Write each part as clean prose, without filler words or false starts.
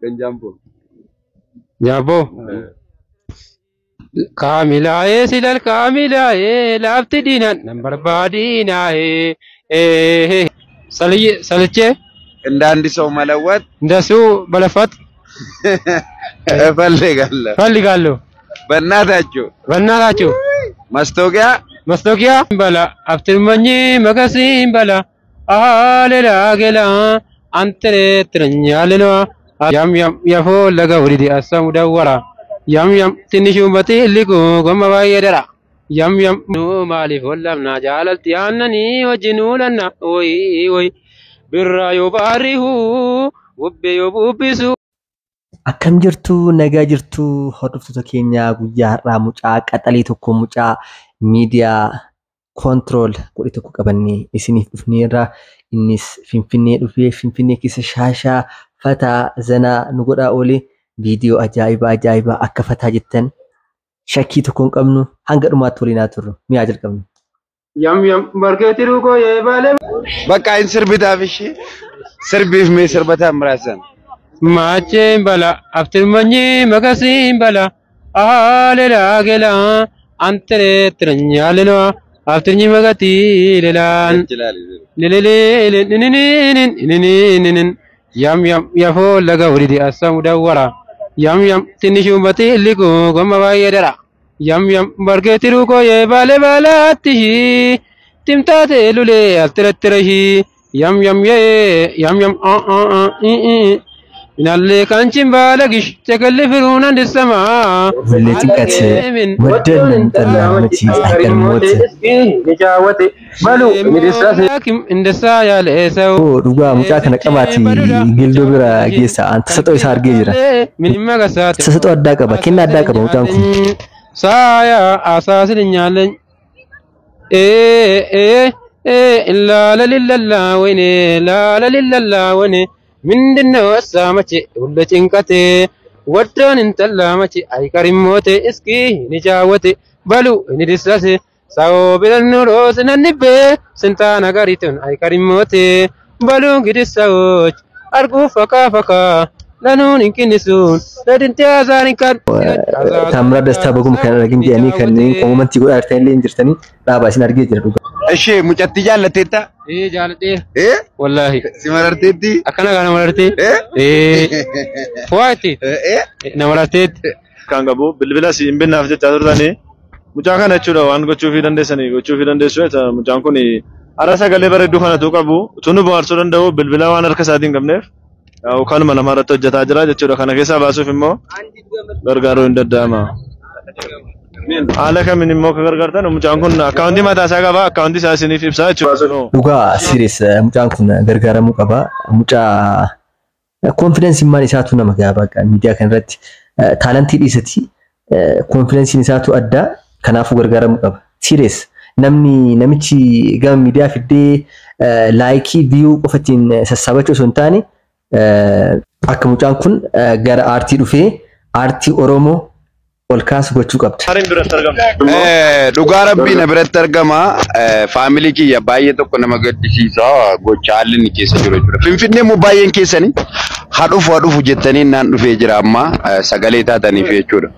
Ganjambo. Jambo. Kamilae silal kamilae lafti dinan number badinae salche Ndandi so malawat ndasu balafat falligallo bannatacho mastokia bala aftirmanyi magasin bala alela gela antre tranyaleno yam yafo laga uridi asam dawara yam tinishu mati liku goma bayedara yam no malif wallam na jalalti annani wajnulana oi birra yubarihu wubbe yubisu akkam jirtu nagaa jirtu hordoftoota keenya guyyaa har'aa mucaa qaxalee tokko mucaa miidiyaa control godhe tokko qabannee isiniif dhufneerra innis finfinnee dhufee finfinnee keessa shaashaa fataa zanaa nu godhaa oole viidiyoo ajaa'iba akka fataa jettan shakkii tokko hin qabnu hanga dhumaatti waliin turru mi'a jalqabnu yam markeetiru ko yeebale bakka in sirbitaaf ishi sirbiif mee sirbata muraasan maache bala aftirmanyi magasin bala alela gela antre tranyaleno aftirnyi magati lelan lelele yam yafo laga uridi asam dawara yam tinishu mati liku goma bayedara yam markeetiru ko yeebale balatti timtate lule alterehi yam inalle kanchin balagish takallifirun andisama ولتنقت ودن تلامتي الموت نجاوتي بلو مدساسكم اندسا يا لسو دوغا mucaa kana qabaati gildoo bira geessa anta satoo isaa argee jira minimma gasaate satoo addaa qaba kenna addaa qaba mucaan kun saya asaasin nyaaleen illa lillallah wene la lillallah wene mindinna wasamache ulla cinkate waddan intallamache ay karimote iski ni jawate balu ni disase sawo bilanno rosinannibe sintana gariton ay karimote balu gidisawoch argu faka lanun inkinisun ladinte azarin kan tamra dasta bagum kan ragin jani kan komanti go artayle injirtani daba sin arge jira duga እሺ ሙጨት ጃለቴታ ጃለቴ ወላሂ ሲመረርቴቲ አከና ጋር መረርቴ ፏቲ ነመረርቴት ካንጋቦ ብልብላ ሲምብና ፍጀ ታደርዳኔ ሙጫ ካነቹ ነው አንጎቹ ፊደንደሰኒ ጎቹ ፊደንደሱ ሙጫን ኩኒ አራሳ ገለ በረዱ ካነ ተቀቡ ቱኑ ባርሶ ደንደው ብልብላ ዋን አርከሳዲን ገምነፍ ያው ካን መለማረቶ ጀታ ጅራ ጀቹ ካነ ከሳ ባሱፍ ሞ ገርጋሮ እንደዳማ ala kamin immoo gargaartan mucaan kun akkaawuntii mataa isaa qaba akkaawuntii isaa isiniif ibsaa jechuudha dhugaa serious mucaan kun gargaaramuu qaba mucaa confidence immaan isaatu nama gaaba miidiyaa kan irratti taalantii dhiisati confidence isaatu adda kanaafuu gargaaramuu qaba serious namichi gama miidiyaa fiddee laayikii view qofatiin sassaabachuu osoo hin taane akka mucaan kun gara aartii dhufee aartii Oromoo والكاس gochuu qabda dhugaa rabbii na biratti argama faamilii kiyya baay'ee tokko nama gaddisiisa gocha haalli ni keessa jiru jechuudha finfinnee mu baay'een keessanii hadhufu jettanii naan dhufee jira amma sagalee taataniif jechuudha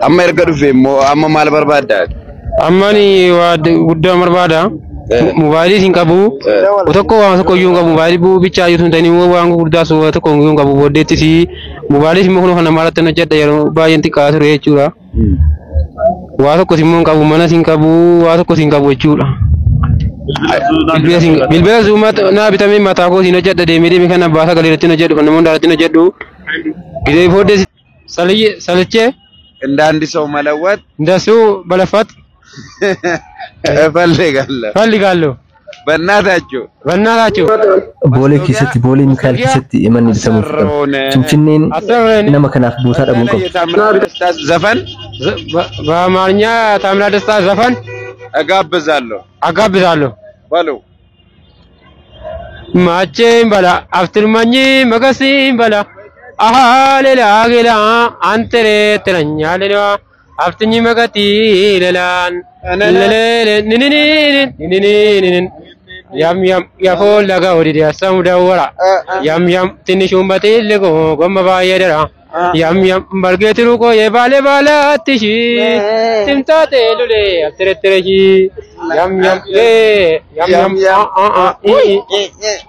amma erga dhufee immoo amma maal barbaadda ammani waa guddaa barbaada mobaayilii sin qabu tokko waan tokko yuun qabu mobaayilii buu bicha ayuun tani waan guddaa soo tokko yuun qabu booddeetti si mobaayilii sin mokono kana maalatti na jedha yeroo baay'een xiqqaa ture jechuudha waa tokko sin moon qabu mana sin qabu waa tokko sin qabu jechuudha bilbila zuuma na bitamee mataa koo sin jedha deemee kana baasa galeeratti na jedhu kan namoonni daaratti na jedhu gidee booddeetti salchee እንዳንድ ሰው መለወጥ እንደሱ በለፋት ፈልጋለሁ በእናታችሁ ቦሌ ኪሰቲ ቦሌ ሚካኤል ኪሰቲ የማን ይተሙ ፍንፍኔን ነማ ከናፍ ቦታ ደሙ ቀብ ዘፈን በአማርኛ ታምራ ደስታ ዘፈን አጋብዛለሁ ባሉ ማቼን በላ አፍትርማኝ መገሲን በላ አሃሌላ ገላ አንተሬ ተረኛለና አፍትኝ መገቲ ለላን ለለለ ንንንንን Yam yam yafo laga odi dia samudawara. Yam yam tinishumbatil lego gomma bayedera. Yam yam bargetiru ko ye bale bala tishi. Timta telule atreterehi. Yam yam yam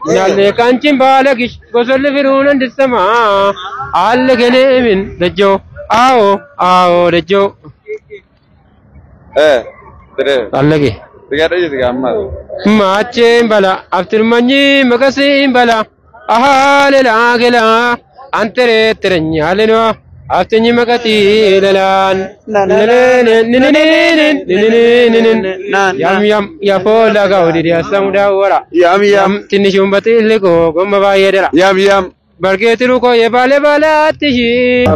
Nalle kanchin bala gish gosol firunan disama. Alle gene min dejo. Ao dejo. Allage. Mache bala after mani magasi bala ahale la gela antere ternyaleno after ni magati lelan yam yam ya fola gaudi dia samuda wara yam tinishumbati lego gomma bayedera yam Bargetiru ko ye bale bala tihi.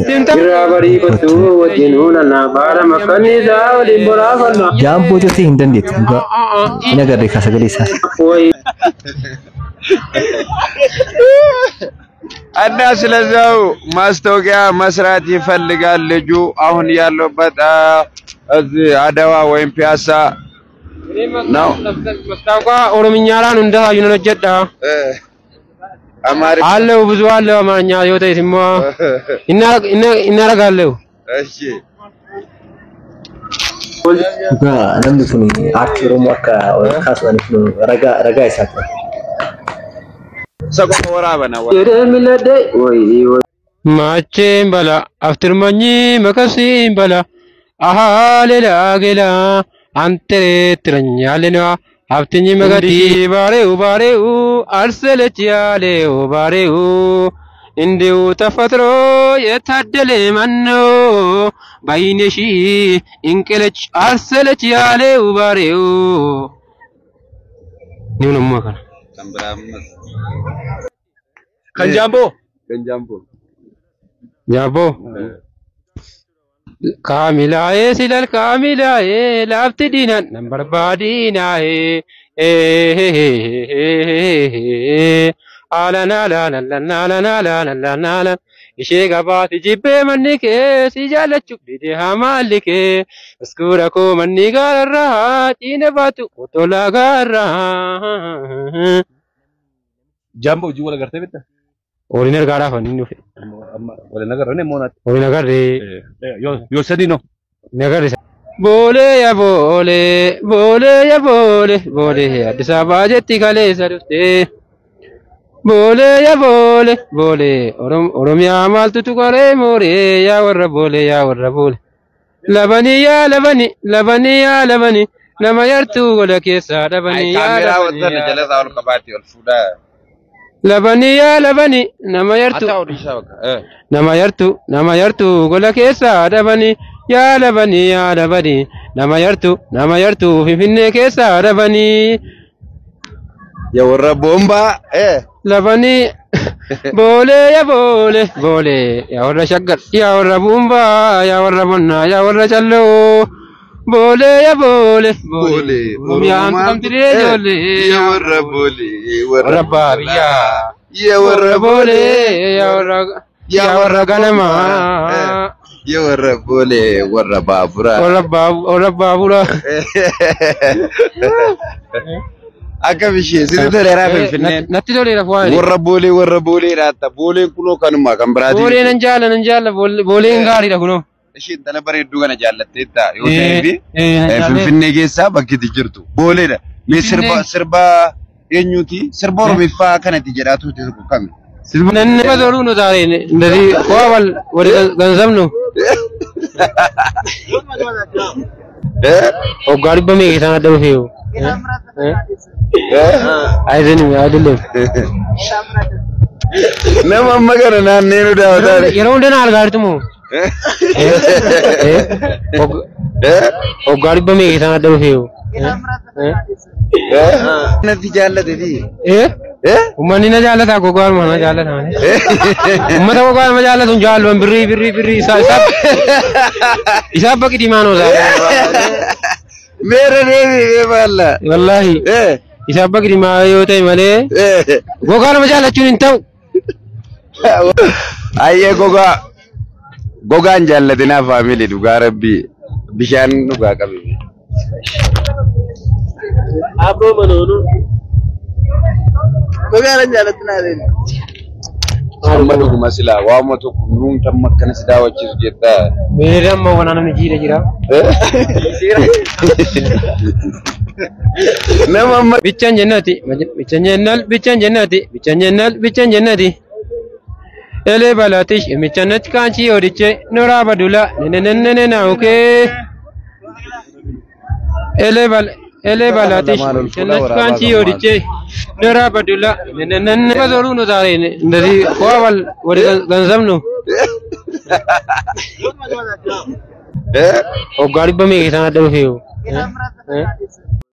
Tinta bari batu wajinuna na bara makani da oli borafana. Jambo jote hindan dit juga. Ini agak dekah sekali sah. Anda selesai mastogia masrati falligal leju ahun yallo bata adawa wa piasa. Now, mastoga orominyara nunda yuno jetta. Allo ብዙ አለ አማርኛ ይወጣ ይስማ እናረጋለው እሺ namni kun aartii Oromoo akka kaasaniif ragaa isaati. Sagoo waraabana Maacheen bala aftirmanyi makasiin bala ahaaleela geela antere tiranyaalena Haftinyi magati bareu arseletiale bareu indiu tafatro yetaddele manno bayneshi inkelech arseletiale bareu niunu makan kanjambo jabo Kamilaye silal kamilaye lafti dinan nambar badinaye alana la la la la la la la la la la ishe gabati jibbe manike si jalachu dide hamalike skura ko manni garra tine batu otola garra jambo juwala garte betta Oriner gara fanni nufe wala nagar ne monat Oriner garre yo sadino nagar Bole ya bole Addis Ababa jetti kaleessa dhufte Bole ya bole Oromiyaa maaltu tuqare moore yaa warra bole Labani ya labani nama yartu gola keessa dhabani yaa labani Labani nama yartu gola keessa dhabani yaa labani nama yartu finfinne keessa dhabani ya warra bomba labani bole ya warra shaggar ya warra bomba ya warra bonna ya warra challo bole ya amtire jole ya warra bole warra babiya ya warra bole ya warra ganama ya warra bole warra babura akka bishee situ toleera finfinne natti toleera fuwaani warra bole raata bole kuno kanuma kan biraati bole nan jaalla bole gaariidha kuno ishiin tana bareedduu kana jaallatteetta yoo ta'eefi finfinne keessaa bakki itti jirtu boleedha mee sirba eenyuti sirba oromiffaa kanatti jedhaatu tokko kami sirba nanne bazoru no taare ndari wal ganzamno Ogari ba mee sana daw fiyo አይደለም nama magana naanneenu daawwataa yeroo hundee na algaartumu Ogari ba mee sana daw fiyo natti jaallateeti ummanni na jaallata gogaan mana jaallata ummata gogaan ma jaallatu jaalwan birri isa bakki dimaanoo meera deebi balla wallahi isa bakki dimaa yoo ta'e malee gogaan ma jaallachuun hin ta'u ayyee gogaan jaallatinaa faamilii dhugaa rabbii bishaan dhugaa qabe Abro manono. Magala jalatna den. amma dhuguma silaa waama tokko nuuntan makkana si daawwachiisu jetta meera amma wanana ni jira nama amma bichan jannati bichan jannati ele balatish michanat kanchi odiche nora badula nenenene na okay ele balatish michanat kanchi odiche nora badula nenenene bazoru no dare ndari kwal wori ganzamno o gari bame sana do feo